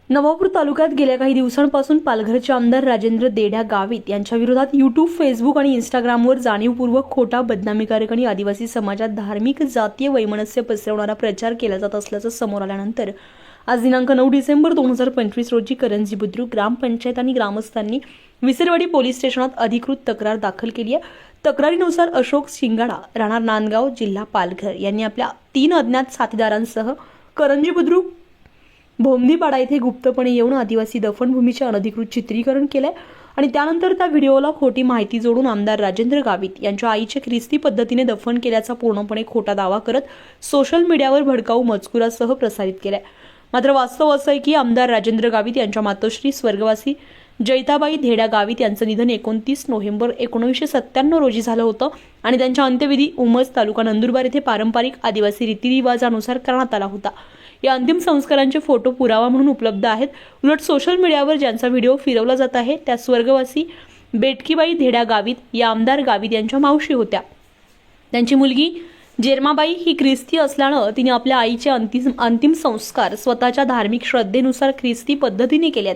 नवापूर तालुक्यात गेल्या काही दिवसांपासून पालघरचे आमदार राजेंद्र देढ्या गावित यांच्या विरोधात यूट्यूब, फेसबुक आणि इंस्टाग्रामवर जाणीवपूर्वक खोटा, बदनामीकारक आणि आदिवासी समाजात धार्मिक, जातीय वैमनस्य पसरवणारा प्रचार केला जात असल्याचं समोर आल्यानंतर आज दिनांक 9 डिसेंबर 2025 रोजी करंजी बुद्रुक ग्रामपंचायत आणि ग्रामस्थांनी विसरवाडी पोलीस स्टेशनात अधिकृत तक्रार दाखल केली आहे। तक्रारीनुसार अशोक शिंगाडा, राहणार नांदगाव, जिल्हा पालघर यांनी आपल्या 3 अज्ञात साथीदारांसह करंजी बुद्रुक भोमदीपाडा येथे गुप्तपणे येऊन आदिवासी दफनभूमीचे अनधिकृत चित्रीकरण केले आणि त्यानंतर त्या व्हिडिओला खोटी माहिती जोडून आमदार राजेंद्र गावित यांच्या आईचे ख्रिस्ती पद्धतीने दफन केल्याचा पूर्णपणे खोटा दावा करत सोशल मीडियावर भडकाऊ मजकुरासह प्रसारित केलाय। मात्र वास्तव असं आहे की आमदार राजेंद्र गावित यांच्या मातोश्री स्वर्गवासी जैताबाई धेड्या गावित यांचं निधन 29 नोव्हेंबर 1997 रोजी झालं होतं आणि त्यांच्या अंत्यविधी उमस, तालुका नंदुरबार येथे पारंपरिक आदिवासी रीतिरिवाजानुसार करण्यात आला होता। या अंतिम संस्कारांचे फोटो पुरावा म्हणून उपलब्ध आहेत। उलट सोशल मीडियावर ज्यांचा व्हिडिओ फिरवला जात आहे त्या स्वर्गवासी बेटकीबाई धेड्या गावित या आमदार गावित यांच्या मावशी होत्या। त्यांची मुलगी जेरमाबाई ही ख्रिस्ती असल्यानं तिने आपल्या आईचे अंतिम संस्कार स्वतःच्या धार्मिक श्रद्धेनुसार ख्रिस्ती पद्धतीने केलेत।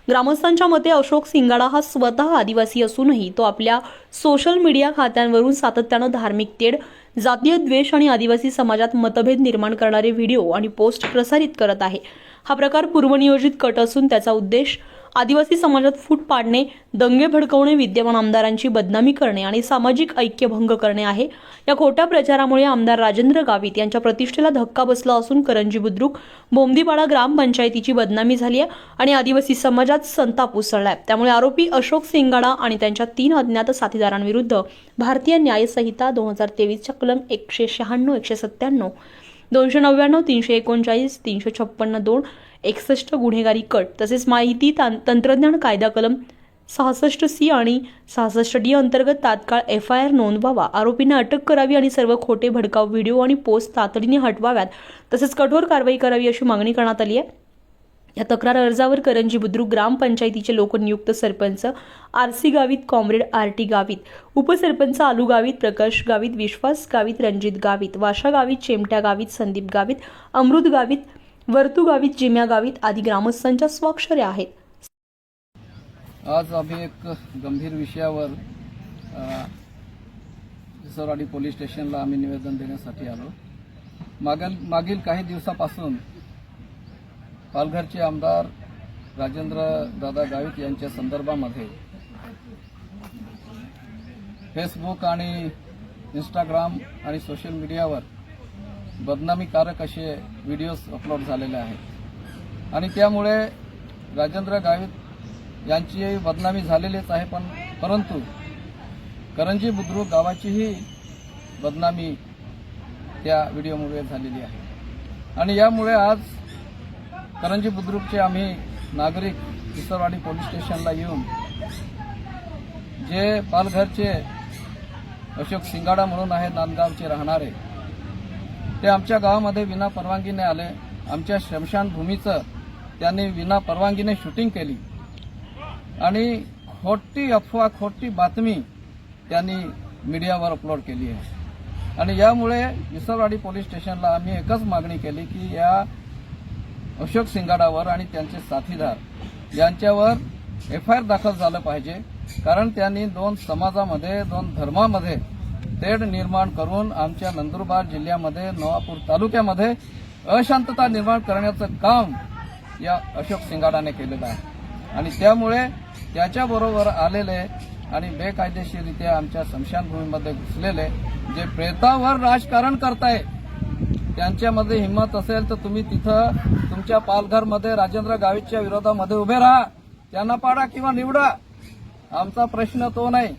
ग्रामस्थांच्या मते अशोक शिंगाडा हा स्वतः आदिवासी असूनही तो आपल्या सोशल मीडिया खात्यांवरून सातत्यानं धार्मिक तेढ, जातीय द्वेष आणि आदिवासी समाजात मतभेद निर्माण करणारे व्हिडिओ आणि पोस्ट प्रसारित करत आहे। हा प्रकार पूर्वनियोजित कट असून त्याचा उद्देश आदिवासी समाजात फूट पाडणे, दंगे भडकवणे, विद्यमान आमदारांची बदनामी करणे आणि सामाजिक ऐक्य भंग करणे आहे। या खोट्या प्रचारामुळे आमदार राजेंद्र गावित यांच्या प्रतिष्ठेला धक्का बसला असून करंजी बुद्रुक भोमदीपाडा ग्रामपंचायतीची बदनामी झाली आहे आणि आदिवासी समाजात संताप उसळलाय। त्यामुळे आरोपी अशोक शिंगाडा आणि त्यांच्या 3 अज्ञात साथीदारांविरुद्ध भारतीय न्याय संहिता 2023च्या कलम 196, 197, 299, 339, 356(2), 61 गुन्हेगारी कट तसेच माहिती तंत्रज्ञान कायदा कलम 66C आणि 66D अंतर्गत तात्काळ FIR नोंदवावा, आरोपींना अटक करावी आणि सर्व खोटे भडकाऊ व्हिडिओ आणि पोस्ट तातडीने हटवाव्यात तसेच कठोर कारवाई करावी अशी मागणी करण्यात आली आहे। या तक्रार अर्जावर करंजी बुद्रुक ग्रामपंचायतीचे लोकनियुक्त sarpanch RC Gavit, comrade RT Gavit, उपसरपंच आलू गावित, प्रकाश गावित, विश्वास गावित, रणजित गावित, वाशा गावित, चेमट्या गावित, संदीप गावित, अमृत गावित, वर्तू गावित, जिम्या गावित आदी ग्रामस्थांच्या स्वाक्षऱ्या आहेत। आज आम्ही एक गंभीर विषयावर विसरवाडी पोलीस स्टेशनला आम्ही निवेदन देण्यासाठी आलो। मागील काही दिवसापासून पालघरचे आमदार राजेंद्र दादा गावित यांच्या संदर्भामध्ये फेसबुक आणि इंस्टाग्राम आणि सोशल मीडियावर बदनामीकारक असे व्हिडिओज अपलोड झालेले आहेत आणि त्यामुळे राजेंद्र गावित यांची बदनामी झालेलीच आहे, परंतु करंजी बुद्रुक गावाचीही बदनामी त्या व्हिडिओमुळे झालेली आहे आणि यामुळे आज करंजी बुद्रुकचे आम्ही नागरिक विसरवाडी पोलीस स्टेशनला येऊन जे पालघरचे अशोक शिंगाडा म्हणून आहे, नांदगावचे राहणारे, ते आमच्या गावामध्ये विना परवानगीने आले। आमच्या स्मशानभूमीचं त्यांनी विना परवानगीने शूटिंग केली आणि खोटी अफवा, खोटी बातमी त्यांनी मीडियावर अपलोड केली आहे आणि यामुळे विसरवाडी पोलीस स्टेशनला आम्ही एकच मागणी केली की या अशोक शिंगाडावर आणि त्यांचे साथीदार यांच्यावर FIR दाखल झालं पाहिजे, कारण त्यांनी 2 समाजामध्ये, 2 धर्मामध्ये तेढ निर्माण करून आमच्या नंदुरबार जिल्ह्यामध्ये, नवापूर तालुक्यामध्ये अशांतता निर्माण करण्याचं काम या अशोक शिंगाडाने केलेलं आहे आणि त्यामुळे त्याच्याबरोबर आलेले आणि बेकायदेशीररित्या आमच्या स्मशानभूमीमध्ये घुसलेले जे प्रेतावर राजकारण करताय, त्यांच्यामध्ये हिंमत असेल तर तुम्ही तिथं तुमच्या पालघरमध्ये राजेंद्र गावितच्या विरोधामध्ये उभे राहा, त्यांना पाडा किंवा निवडा। आमचा प्रश्न तो नाही।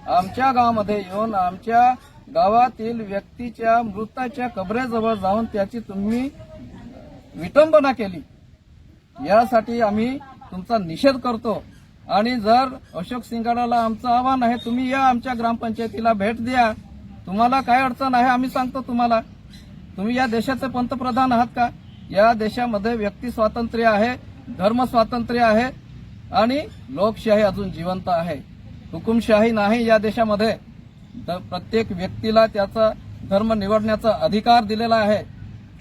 आमच्या गावामध्ये येऊन आमच्या गावातील व्यक्तीच्या मृताच्या कबरेजवळ जाऊन त्याची तुम्ही विटंबना केली, यासाठी आम्ही तुमचा निषेध करतो आणि जर अशोक शिंगाडाला आमचं आव्हान आहे, तुम्ही या आमच्या ग्रामपंचायतीला भेट द्या, तुम्हाला काय अडचण आहे आम्ही सांगतो तुम्हाला। तुम्ही या देशाचे पंतप्रधान आहात का? या देशामध्ये व्यक्ती स्वातंत्र्य आहे, धर्म स्वातंत्र्य आहे आणि लोकशाही अजून जिवंत आहे। हुकुमशाही नाही या देशामध्ये। प्रत्येक व्यक्तीला त्याचा धर्म निवडण्याचा अधिकार दिलेला आहे।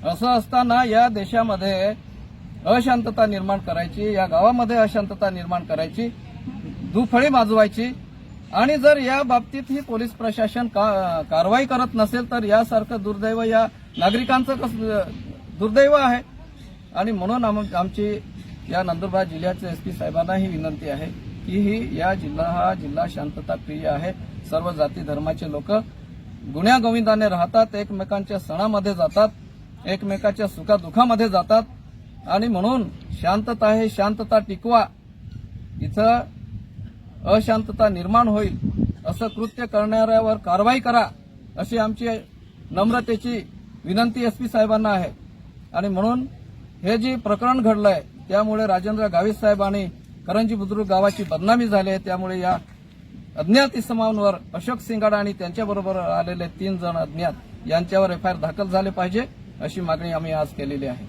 असं असताना या देशामध्ये अशांतता निर्माण करायची, या गावामध्ये अशांतता निर्माण करायची, दुफळी माजवायची आणि जर या बाबतीत ही पोलीस प्रशासन कारवाई करत नसेल तर यासारखं दुर्दैव या नागरिकांचं दुर्दैव आहे. आणि म्हणून आमची या नंदुरबार जिल्ह्याच्या एसपी साहेबांना ही विनंती आहे की हा जिल्हा शांतता प्रिय आहे. सर्व जाती धर्माचे लोक गुण्यागोविंदाने राहतात, एकमेकांच्या सणामध्ये जातात, एकमेकाच्या सुखादुखामध्ये जातात आणि म्हणून शांतता आहे, शांतता टिकवा. इथं अशांतता निर्माण होईल असं कृत्य करणाऱ्यावर कारवाई करा अशी आमची नम्रतेची विनंती एसपी साहेबांना आहे. आणि म्हणून हे जे प्रकरण घडलंय त्यामुळे राजेंद्र गावित साहेब आणि करंजी बुद्रुक गावाची बदनामी झाली आहे. त्यामुळे या अज्ञात इसमांवर अशोक सिंगाडा आणि त्यांच्याबरोबर आलेले 3 जण अज्ञात यांच्यावर एफआयआर दाखल झाले पाहिजे अशी मागणी आम्ही आज केलेली आहे.